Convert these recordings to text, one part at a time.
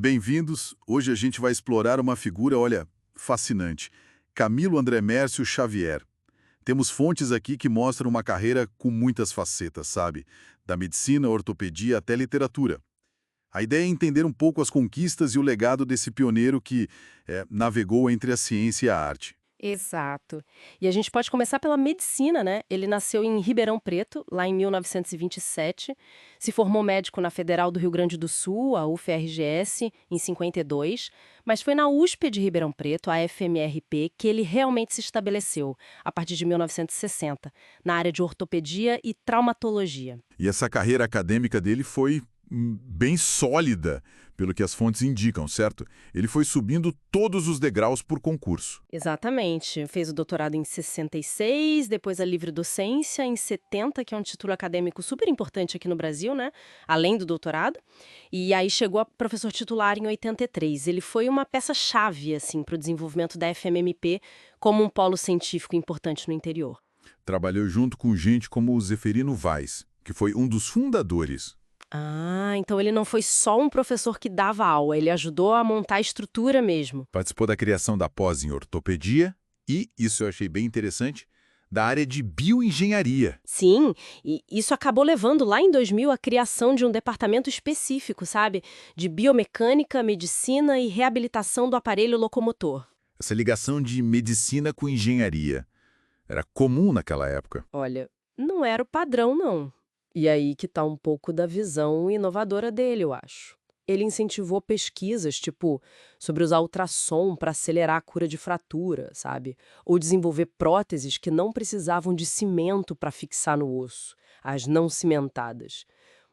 Bem-vindos. Hoje a gente vai explorar uma figura, olha, fascinante. Camilo André Mércio Xavier. Temos fontes aqui que mostram uma carreira com muitas facetas, sabe? Da medicina, ortopedia até literatura. A ideia é entender um pouco as conquistas e o legado desse pioneiro que navegou entre a ciência e a arte. Exato. E a gente pode começar pela medicina, né? Ele nasceu em Ribeirão Preto, lá em 1927, se formou médico na Federal do Rio Grande do Sul, a UFRGS, em 52, mas foi na USP de Ribeirão Preto, a FMRP, que ele realmente se estabeleceu, a partir de 1960, na área de ortopedia e traumatologia. E essa carreira acadêmica dele foi bem sólida, pelo que as fontes indicam, certo? Ele foi subindo todos os degraus por concurso. Exatamente. Fez o doutorado em 66, depois a livre docência em 70, que é um título acadêmico super importante aqui no Brasil, né? Além do doutorado. E aí chegou a professor titular em 83. Ele foi uma peça-chave, assim, para o desenvolvimento da FMMP como um polo científico importante no interior. Trabalhou junto com gente como o Zeferino Vaz, que foi um dos fundadores. Ah, então ele não foi só um professor que dava aula, ele ajudou a montar a estrutura mesmo. Participou da criação da pós em ortopedia e, isso eu achei bem interessante, da área de bioengenharia. Sim, e isso acabou levando lá em 2000 à criação de um departamento específico, sabe? De biomecânica, medicina e reabilitação do aparelho locomotor. Essa ligação de medicina com engenharia era comum naquela época. Olha, não era o padrão, não. E aí que tá um pouco da visão inovadora dele, eu acho. Ele incentivou pesquisas, tipo, sobre usar ultrassom para acelerar a cura de fratura, sabe? Ou desenvolver próteses que não precisavam de cimento para fixar no osso, as não cimentadas.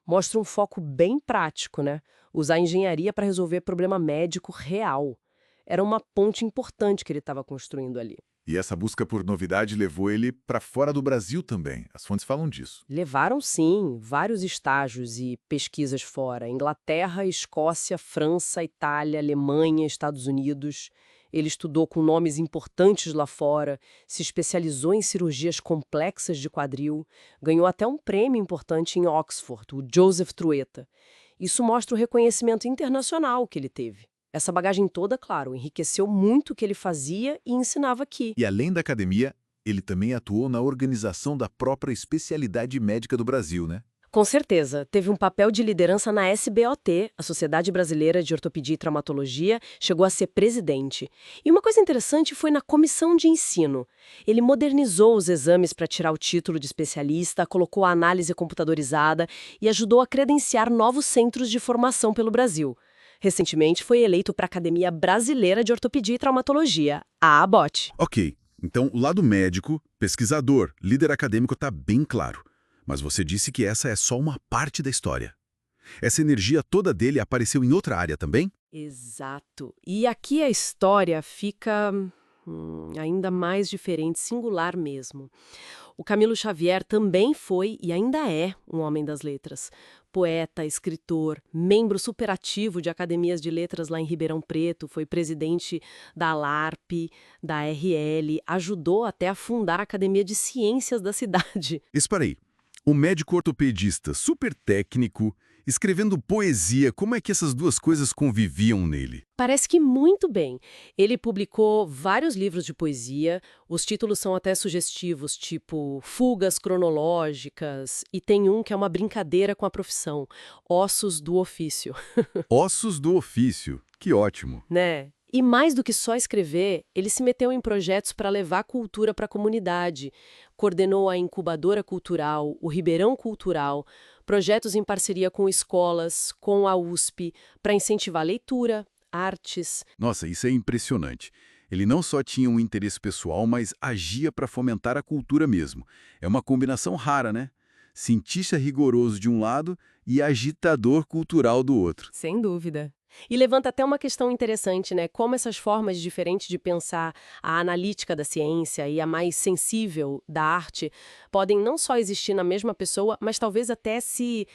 Mostra um foco bem prático, né? Usar a engenharia para resolver problema médico real. Era uma ponte importante que ele estava construindo ali. E essa busca por novidade levou ele para fora do Brasil também. As fontes falam disso. Levaram, sim, vários estágios e pesquisas fora. Inglaterra, Escócia, França, Itália, Alemanha, Estados Unidos. Ele estudou com nomes importantes lá fora, se especializou em cirurgias complexas de quadril, ganhou até um prêmio importante em Oxford, o Joseph Trueta. Isso mostra o reconhecimento internacional que ele teve. Essa bagagem toda, claro, enriqueceu muito o que ele fazia e ensinava aqui. E além da academia, ele também atuou na organização da própria especialidade médica do Brasil, né? Com certeza, teve um papel de liderança na SBOT, a Sociedade Brasileira de Ortopedia e Traumatologia, chegou a ser presidente. E uma coisa interessante foi na comissão de ensino. Ele modernizou os exames para tirar o título de especialista, colocou a análise computadorizada e ajudou a credenciar novos centros de formação pelo Brasil. Recentemente foi eleito para a Academia Brasileira de Ortopedia e Traumatologia, a ABOT. Ok, então o lado médico, pesquisador, líder acadêmico está bem claro. Mas você disse que essa é só uma parte da história. Essa energia toda dele apareceu em outra área também? Exato. E aqui a história fica ainda mais diferente, singular mesmo. O Camilo Xavier também foi e ainda é um homem das letras. Poeta, escritor, membro superativo de academias de letras lá em Ribeirão Preto, foi presidente da LARP, da RL, ajudou até a fundar a Academia de Ciências da cidade. Espera aí. O médico ortopedista super técnico, escrevendo poesia, como é que essas duas coisas conviviam nele? Parece que muito bem. Ele publicou vários livros de poesia, os títulos são até sugestivos, tipo Fugas Cronológicas, e tem um que é uma brincadeira com a profissão, Ossos do Ofício, Ossos do ofício. Que ótimo. né? E mais do que só escrever, ele se meteu em projetos para levar cultura para a comunidade. Coordenou a Incubadora Cultural, o Ribeirão Cultural, projetos em parceria com escolas, com a USP, para incentivar a leitura, artes. Nossa, isso é impressionante. Ele não só tinha um interesse pessoal, mas agia para fomentar a cultura mesmo. É uma combinação rara, né? Cientista rigoroso de um lado e agitador cultural do outro. Sem dúvida. E levanta até uma questão interessante, né? Como essas formas diferentes de pensar a analítica da ciência e a mais sensível da arte podem não só existir na mesma pessoa, mas talvez até se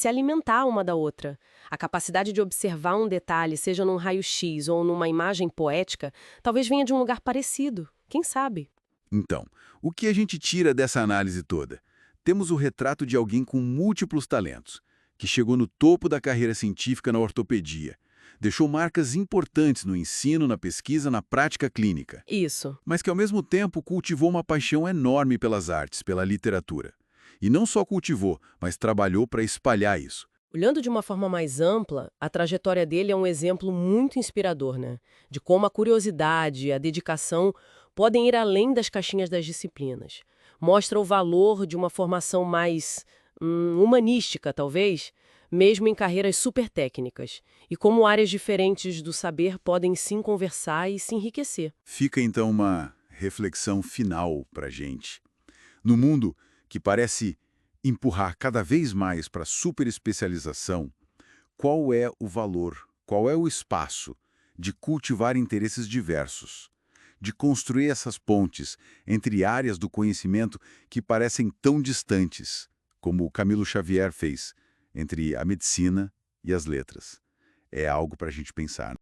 alimentar uma da outra. A capacidade de observar um detalhe, seja num raio-x ou numa imagem poética, talvez venha de um lugar parecido. Quem sabe? Então, o que a gente tira dessa análise toda? Temos o retrato de alguém com múltiplos talentos, que chegou no topo da carreira científica na ortopedia. Deixou marcas importantes no ensino, na pesquisa, na prática clínica. Isso. Mas que, ao mesmo tempo, cultivou uma paixão enorme pelas artes, pela literatura. E não só cultivou, mas trabalhou para espalhar isso. Olhando de uma forma mais ampla, a trajetória dele é um exemplo muito inspirador, né? De como a curiosidade e a dedicação podem ir além das caixinhas das disciplinas. Mostra o valor de uma formação mais humanística, talvez, mesmo em carreiras super técnicas, e como áreas diferentes do saber podem sim conversar e se enriquecer. Fica, então, uma reflexão final para a gente. No mundo que parece empurrar cada vez mais para a superespecialização, qual é o valor, qual é o espaço de cultivar interesses diversos, de construir essas pontes entre áreas do conhecimento que parecem tão distantes, como o Camilo Xavier fez entre a medicina e as letras? É algo para a gente pensar.